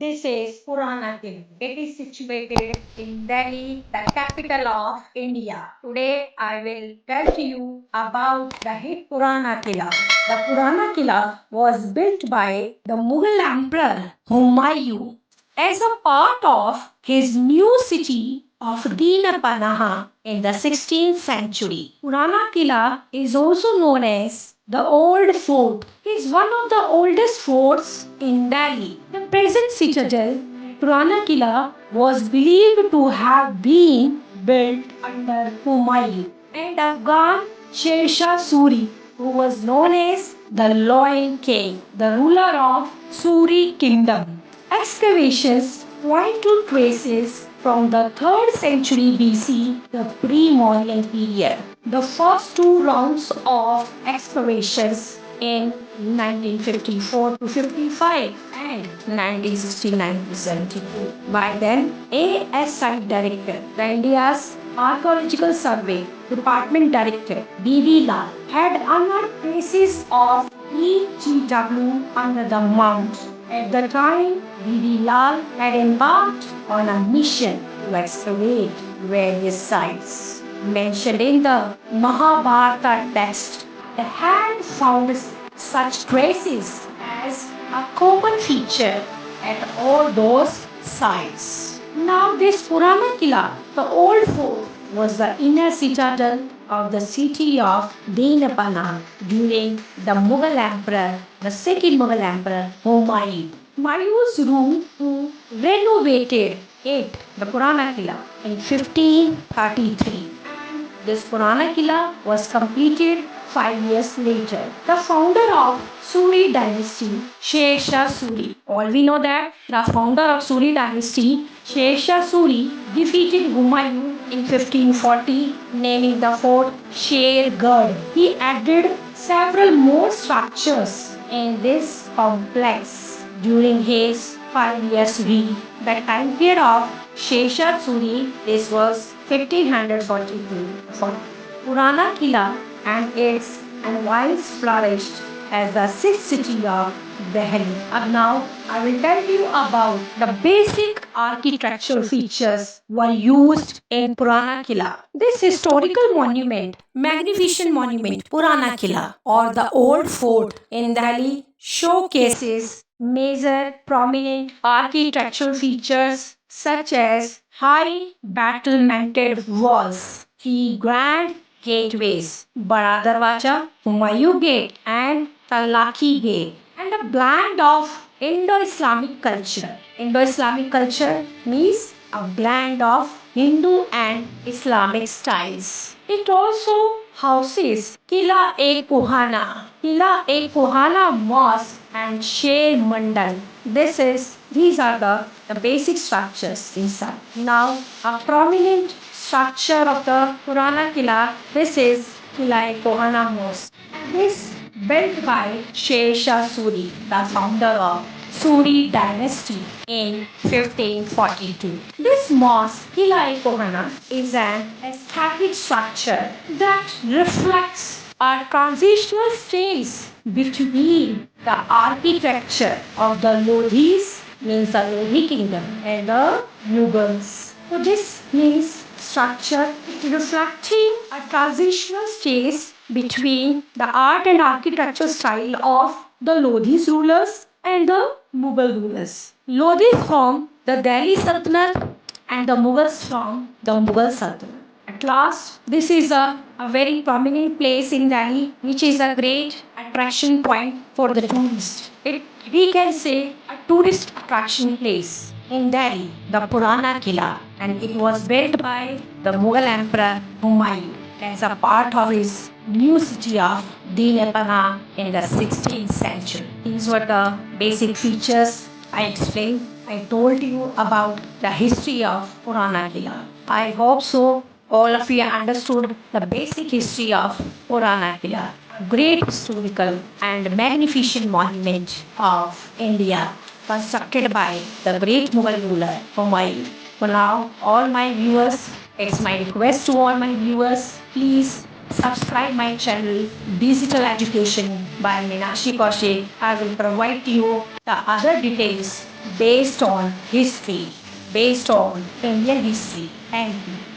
This is Purana Kila. It is situated in Delhi, the capital of India. Today I will tell to you about the Purana Kila. The Purana Kila was built by the Mughal Emperor Humayun as a part of his new city of Dinapanaha in the 16th century. Purana Kila is also known as the Old Fort. It is one of the oldest forts in Delhi. The present citadel, Purana Kila, was believed to have been built under Humayun and Afghan Sher Shah Suri, who was known as the Lion King, the ruler of Suri Kingdom. Excavations point to traces from the 3rd century BC, the pre-Mauryan period. The first two rounds of excavations in 1954 to 55 and 1969 to 72. By then, ASI Director, the India's Archaeological Survey Department Director B.V. Lal, had unearthed traces of EGW under the mount. At the time, B.V. Lal had embarked on a mission to excavate various sites mentioned in the Mahabharata text. They had found such traces as a common feature at all those sites. Now, this Purana Kila, the old fort, was the inner citadel of the city of Dinapana during the Mughal Emperor, the second Mughal Emperor, Humayun. Humayun's rule who renovated it, the Purana Kila, in 1533. This Purana Kila was completed 5 years later. The founder of Suri dynasty, Sher Shah Suri. All we know that the founder of Suri dynasty, Sher Shah Suri, defeated Humayun in 1540, naming the fort Sher Garh. He added several more structures in this complex during his 5 years reign. The time period of Shesha Suri, this was 1542. For Purana Kila and its environs flourished as the sixth city of Delhi. And now I will tell you about the basic architectural features were used in Purana Kila. This historical monument, magnificent monument, Purana Kila or the old fort in Delhi showcases major prominent architectural features such as high battlemented walls, three grand gateways, Bada Darwaja, Humayun Gate, and Talaki Gate, and a blend of Indo-Islamic culture. Indo-Islamic culture means a blend of Hindu and Islamic styles. It also houses Kila-e-Kohana Mosque and Sher Mandal. These are the basic structures inside. Now, a prominent structure of the Purana Kila, this is Kila-e-Kohana Mosque. This built by Sher Shah Suri, the founder of Suri dynasty in 1542. This mosque, Kila-e-Kohana, is an aesthetic structure that reflects a transitional phase between the architecture of the Lodhis, means the Lodhi kingdom, and the Mughals. So this means structure reflecting a transitional phase between the art and architecture style of the Lodhis rulers and the Mughal rulers. Lodhis from the Delhi Sultanate and the Mughals from the Mughal Sultanate. At last, this is a very prominent place in Delhi, which is a great attraction point for the tourist. We can say a tourist attraction place in Delhi, the Purana Kila, and it was built by the Mughal Emperor Humayun as a part of his new city of Dinapana in the 16th century. These were the basic features I explained. I told you about the history of Purana Kila. I hope so all of you understood the basic history of Purana Kila, a great historical and magnificent monument of India constructed by the great Mughal ruler Humayun. For now, all my viewers, it's my request to all my viewers, please subscribe my channel Digital Education by Meenakshi Kaushik. I will provide you the other details based on history, based on Indian history. Thank you.